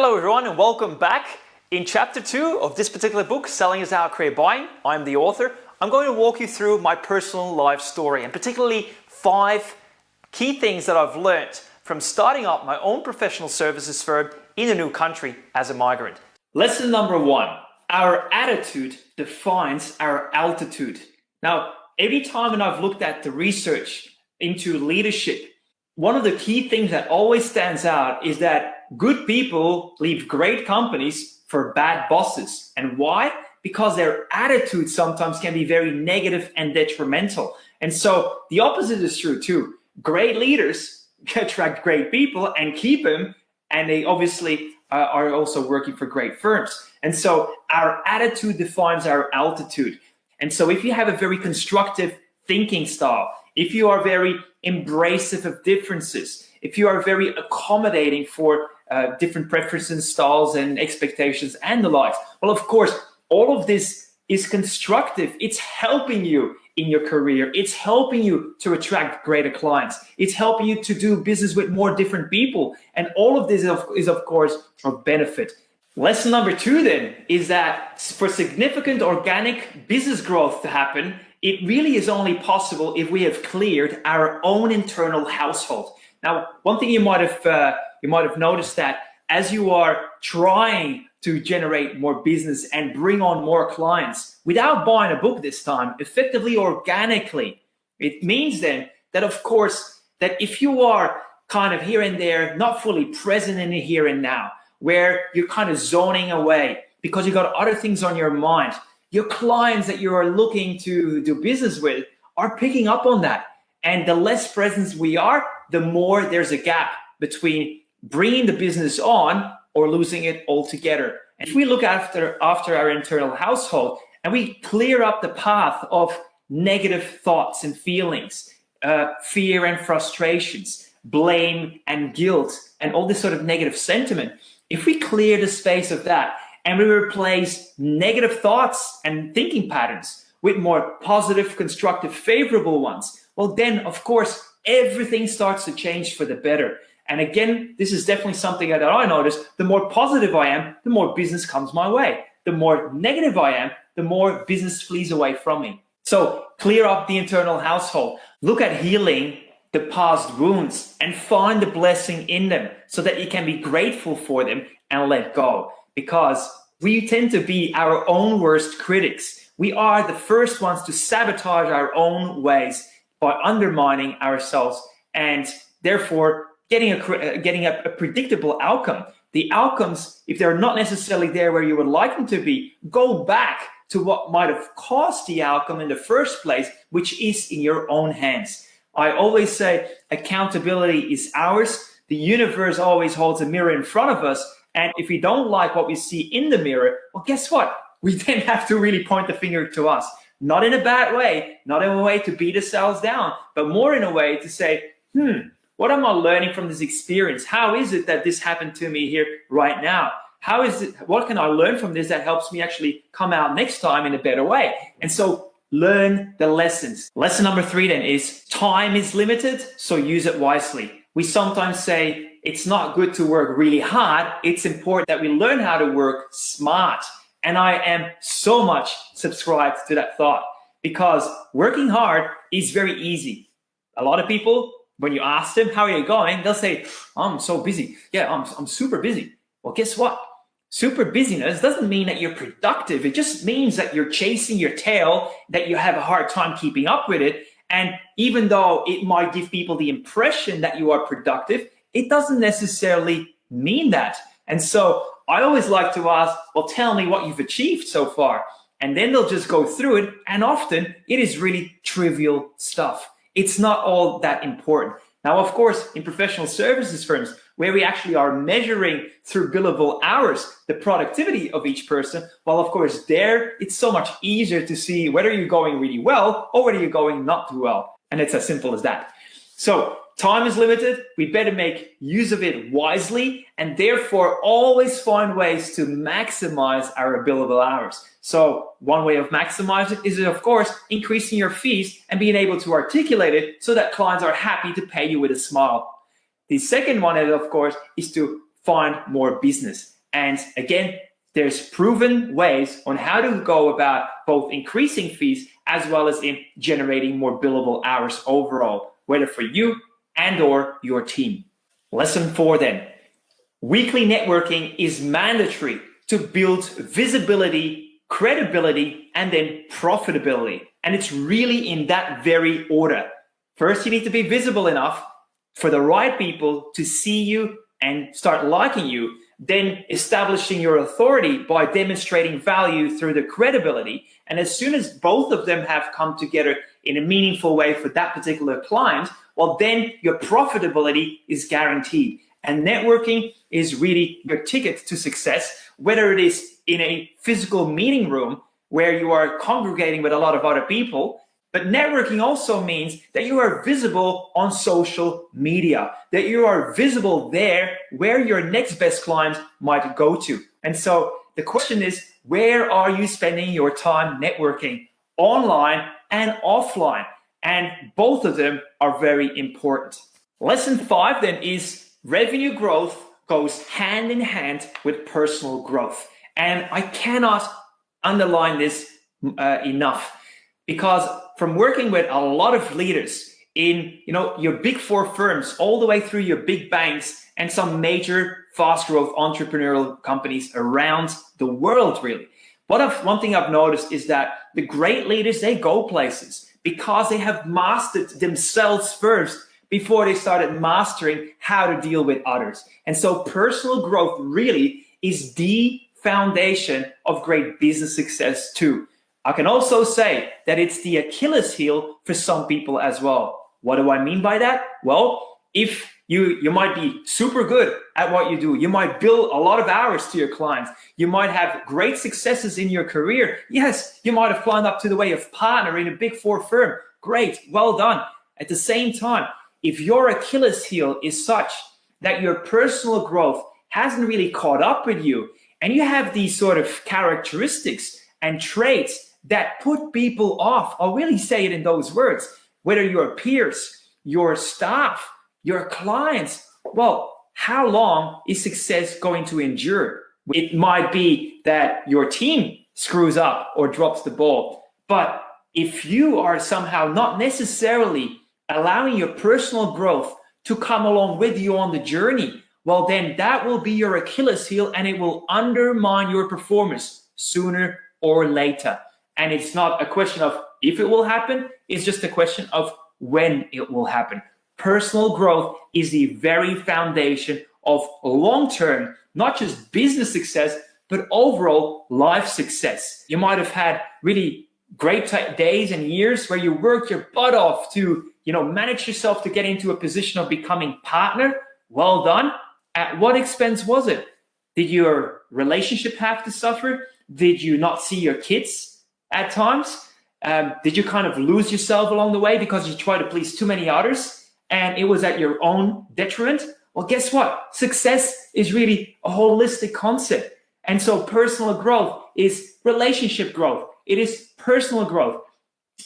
Hello everyone and welcome back. In chapter 2 of this particular book, Selling is How to Create Buying, I'm the author. I'm going to walk you through my personal life story and particularly 5 key things that I've learned from starting up my own professional services firm in a new country as a migrant. Lesson number 1, our attitude defines our altitude. Now, every time when I've looked at the research into leadership, one of the key things that always stands out is that good people leave great companies for bad bosses. And why? Because their attitude sometimes can be very negative and detrimental. And so the opposite is true too. Great leaders attract great people and keep them, and they obviously are also working for great firms. And so our attitude defines our altitude. And so if you have a very constructive thinking style, if you are very embracive of differences, if you are very accommodating for different preferences, styles, and expectations, and the likes, well, of course, all of this is constructive. It's helping you in your career. It's helping you to attract greater clients. It's helping you to do business with more different people. And all of this is of course, of benefit. Lesson number 2 then is that for significant organic business growth to happen, it really is only possible if we have cleared our own internal household. Now, one thing you might have noticed that as you are trying to generate more business and bring on more clients without buying a book this time, effectively organically, it means then that, of course, that if you are kind of here and there, not fully present in the here and now, where you're kind of zoning away because you got other things on your mind, your clients that you are looking to do business with are picking up on that. And the less presence we are, the more there's a gap between bringing the business on or losing it altogether. And if we look after our internal household and we clear up the path of negative thoughts and feelings, fear and frustrations, blame and guilt, and all this sort of negative sentiment, if we clear the space of that and we replace negative thoughts and thinking patterns with more positive, constructive, favorable ones, well, then, of course, everything starts to change for the better. And again, this is definitely something that I noticed. The more positive I am, the more business comes my way. The more negative I am, the more business flees away from me. So clear up the internal household. Look at healing the past wounds and find the blessing in them so that you can be grateful for them and let go. Because we tend to be our own worst critics. We are the first ones to sabotage our own ways by undermining ourselves and therefore getting a predictable outcome. The outcomes, if they're not necessarily there where you would like them to be, go back to what might have caused the outcome in the first place, which is in your own hands. I always say accountability is ours. The universe always holds a mirror in front of us. And if we don't like what we see in the mirror, well, guess what? We then have to really point the finger to us. Not in a bad way, not in a way to beat ourselves down, but more in a way to say, what am I learning from this experience? How is it that this happened to me here right now? What can I learn from this that helps me actually come out next time in a better way? And so learn the lessons. Lesson number 3 then is time is limited, so use it wisely. We sometimes say it's not good to work really hard. It's important that we learn how to work smart. And I am so much subscribed to that thought because working hard is very easy. A lot of people, when you ask them, how are you going? They'll say, I'm so busy. Yeah, I'm super busy. Well, guess what? Super busyness doesn't mean that you're productive. It just means that you're chasing your tail, that you have a hard time keeping up with it. And even though it might give people the impression that you are productive, it doesn't necessarily mean that. And so I always like to ask, well, tell me what you've achieved so far. And then they'll just go through it. And often it is really trivial stuff. It's not all that important. Now, of course, in professional services firms, where we actually are measuring through billable hours the productivity of each person, well, of course, there it's so much easier to see whether you're going really well or whether you're going not too well. And it's as simple as that. So time is limited. We better make use of it wisely and therefore always find ways to maximize our billable hours. So one way of maximizing it is, of course, increasing your fees and being able to articulate it so that clients are happy to pay you with a smile. The second one, of course, is to find more business. And again, there's proven ways on how to go about both increasing fees as well as in generating more billable hours overall, whether for you and or your team. Lesson 4 then. Weekly networking is mandatory to build visibility, credibility, and then profitability. And it's really in that very order. First, you need to be visible enough for the right people to see you and start liking you, then establishing your authority by demonstrating value through the credibility. And as soon as both of them have come together in a meaningful way for that particular client, well, then your profitability is guaranteed. And networking is really your ticket to success, whether it is in a physical meeting room where you are congregating with a lot of other people. But networking also means that you are visible on social media, that you are visible there where your next best client might go to. And so the question is, where are you spending your time networking, online and offline? And both of them are very important. Lesson 5 then is revenue growth goes hand in hand with personal growth. And I cannot underline this enough, because from working with a lot of leaders in your big 4 firms all the way through your big banks and some major fast growth entrepreneurial companies around the world, really, one thing I've noticed is that the great leaders, they go places because they have mastered themselves first before they started mastering how to deal with others. And so personal growth really is the foundation of great business success too. I can also say that it's the Achilles heel for some people as well. What do I mean by that? Well, if you might be super good at what you do, you might bill a lot of hours to your clients, you might have great successes in your career. Yes, you might have climbed up to the way of partner in a big 4 firm. Great, well done. At the same time, if your Achilles heel is such that your personal growth hasn't really caught up with you, and you have these sort of characteristics and traits that put people off, I'll really say it in those words, whether your peers, your staff, your clients, well, how long is success going to endure? It might be that your team screws up or drops the ball, but if you are somehow not necessarily allowing your personal growth to come along with you on the journey, well, then that will be your Achilles heel and it will undermine your performance sooner or later. And it's not a question of if it will happen, it's just a question of when it will happen. Personal growth is the very foundation of long-term, not just business success, but overall life success. You might have had really great days and years where you worked your butt off to manage yourself to get into a position of becoming partner. Well done. At what expense was it? Did your relationship have to suffer? Did you not see your kids at times? Did you kind of lose yourself along the way because you try to please too many others and it was at your own detriment? Well, guess what? Success is really a holistic concept. And so personal growth is relationship growth. It is personal growth.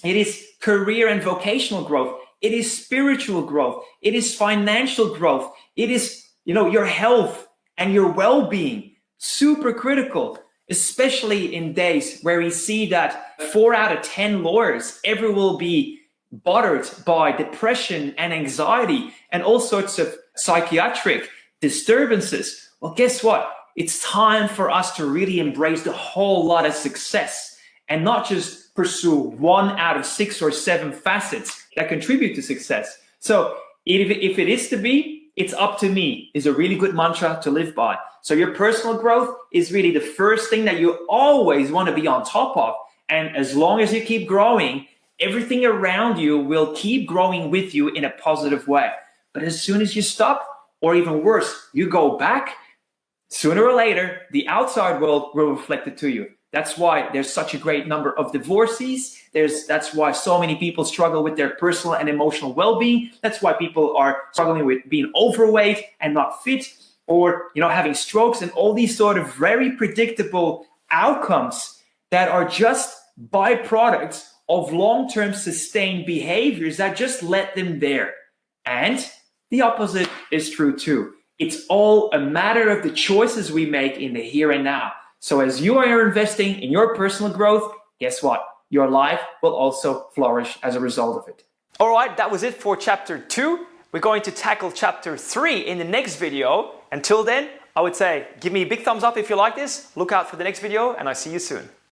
It is career and vocational growth. It is spiritual growth. It is financial growth. It is, your health and your well-being. Super critical, especially in days where we see that 4 out of 10 lawyers ever will be bothered by depression and anxiety and all sorts of psychiatric disturbances. Well, guess what? It's time for us to really embrace the whole lot of success and not just pursue 1 out of 6 or 7 facets that contribute to success. So if it is to be, it's up to me is a really good mantra to live by. So your personal growth is really the first thing that you always want to be on top of. And as long as you keep growing, everything around you will keep growing with you in a positive way. But as soon as you stop, or even worse, you go back, sooner or later, the outside world will reflect it to you. That's why there's such a great number of divorcees. That's why so many people struggle with their personal and emotional well-being. That's why people are struggling with being overweight and not fit, or having strokes and all these sort of very predictable outcomes that are just byproducts of long-term sustained behaviors that just let them there. And the opposite is true too. It's all a matter of the choices we make in the here and now. So as you are investing in your personal growth, guess what? Your life will also flourish as a result of it. All right, that was it for chapter 2. We're going to tackle chapter 3 in the next video. Until then, I would say give me a big thumbs up if you like this. Look out for the next video, and I'll see you soon.